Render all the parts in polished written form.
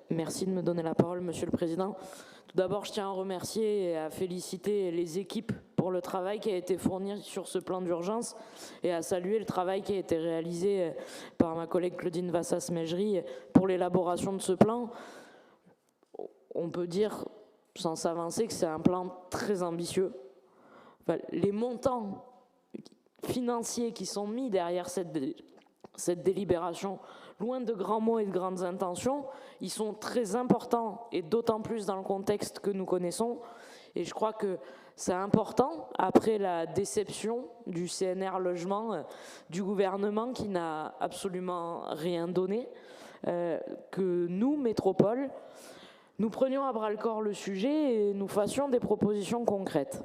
Merci de me donner la parole, Monsieur le Président. Tout d'abord, je tiens à remercier et à féliciter les équipes pour le travail qui a été fourni sur ce plan d'urgence et à saluer le travail qui a été réalisé par ma collègue Claudine Vassas-Mejri pour l'élaboration de ce plan. On peut dire, sans s'avancer, que c'est un plan très ambitieux. Enfin, les montants financiers qui sont mis derrière cette délibération, loin de grands mots et de grandes intentions, ils sont très importants et d'autant plus dans le contexte que nous connaissons. Et je crois que c'est important, après la déception du CNR Logement, du gouvernement qui n'a absolument rien donné, que nous, métropole, nous prenions à bras-le-corps le sujet et nous fassions des propositions concrètes.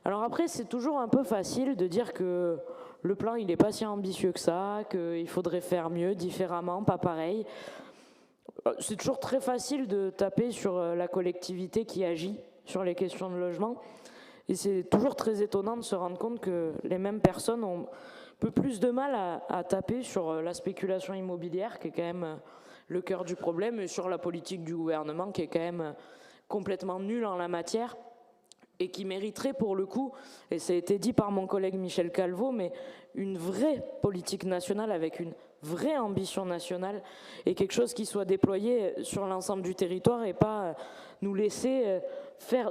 Alors après, c'est toujours un peu facile de dire que le plan, il n'est pas si ambitieux que ça, qu'il faudrait faire mieux, différemment, pas pareil. C'est toujours très facile de taper sur la collectivité qui agit sur les questions de logement. Et c'est toujours très étonnant de se rendre compte que les mêmes personnes ont un peu plus de mal à taper sur la spéculation immobilière, qui est quand même le cœur du problème, et sur la politique du gouvernement, qui est quand même complètement nulle en la matière, et qui mériterait pour le coup, et ça a été dit par mon collègue Michel Calvo, mais une vraie politique nationale avec une vraie ambition nationale et quelque chose qui soit déployé sur l'ensemble du territoire et pas nous laisser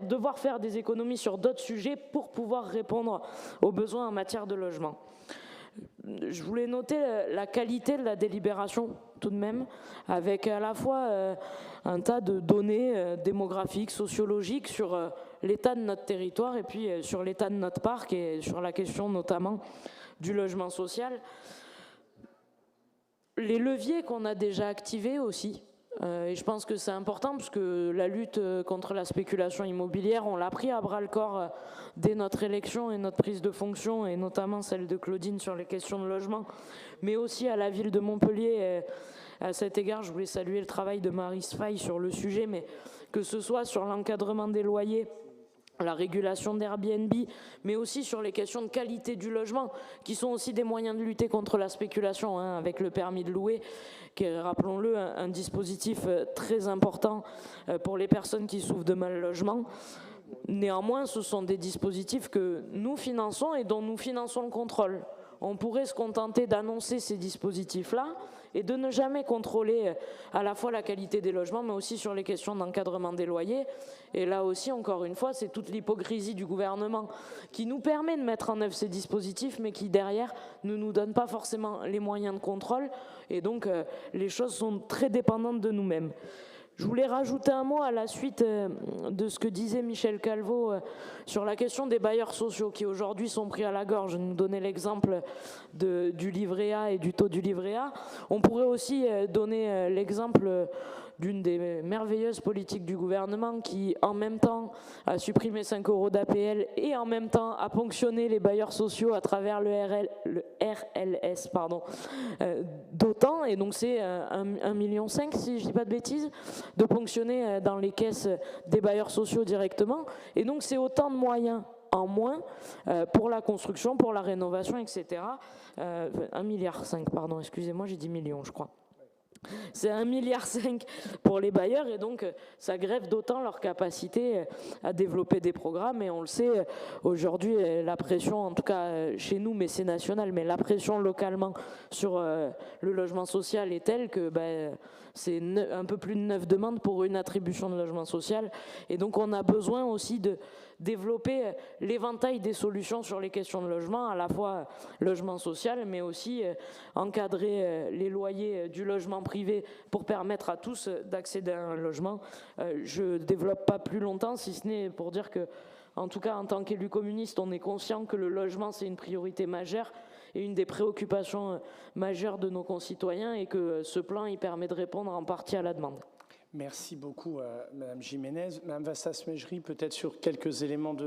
devoir faire des économies sur d'autres sujets pour pouvoir répondre aux besoins en matière de logement. Je voulais noter la qualité de la délibération tout de même, avec à la fois un tas de données démographiques, sociologiques sur l'état de notre territoire et puis sur l'état de notre parc et sur la question notamment du logement social. Les leviers qu'on a déjà activés aussi, et je pense que c'est important parce que la lutte contre la spéculation immobilière, on l'a pris à bras-le-corps dès notre élection et notre prise de fonction, et notamment celle de Claudine sur les questions de logement, mais aussi à la ville de Montpellier. À cet égard, je voulais saluer le travail de Maryse Faye sur le sujet, mais que ce soit sur l'encadrement des loyers, la régulation d'Airbnb, mais aussi sur les questions de qualité du logement, qui sont aussi des moyens de lutter contre la spéculation, avec le permis de louer, qui est, rappelons-le, un dispositif très important pour les personnes qui souffrent de mal logement. Néanmoins, ce sont des dispositifs que nous finançons et dont nous finançons le contrôle. On pourrait se contenter d'annoncer ces dispositifs-là et de ne jamais contrôler à la fois la qualité des logements, mais aussi sur les questions d'encadrement des loyers. Et là aussi, encore une fois, c'est toute l'hypocrisie du gouvernement qui nous permet de mettre en œuvre ces dispositifs, mais qui derrière ne nous donne pas forcément les moyens de contrôle. Et donc, les choses sont très dépendantes de nous-mêmes. Je voulais rajouter un mot à la suite de ce que disait Michel Calvo sur la question des bailleurs sociaux qui aujourd'hui sont pris à la gorge. Nous donnait l'exemple du livret A et du taux du livret A. On pourrait aussi donner l'exemple d'une des merveilleuses politiques du gouvernement qui, en même temps, a supprimé 5 € d'APL et en même temps a ponctionné les bailleurs sociaux à travers le RLS d'autant. Et donc c'est 1,5 million, si je ne dis pas de bêtises, de ponctionner dans les caisses des bailleurs sociaux directement. Et donc c'est autant de moyens en moins pour la construction, pour la rénovation, etc. 1,5 milliard, pardon, excusez-moi, j'ai dit millions, je crois. C'est 1,5 milliard pour les bailleurs et donc ça grève d'autant leur capacité à développer des programmes. Et on le sait, aujourd'hui, la pression, en tout cas chez nous, mais c'est national, mais la pression localement sur le logement social est telle que c'est un peu plus de 9 demandes pour une attribution de logement social. Et donc on a besoin aussi de développer l'éventail des solutions sur les questions de logement, à la fois logement social, mais aussi encadrer les loyers du logement privé pour permettre à tous d'accéder à un logement. Je ne développe pas plus longtemps, si ce n'est pour dire que, en tout cas en tant qu'élu communiste, on est conscient que le logement c'est une priorité majeure et une des préoccupations majeures de nos concitoyens et que ce plan il permet de répondre en partie à la demande. Merci beaucoup, Madame Jiménez. Madame Vassas-Mejri, peut-être sur quelques éléments de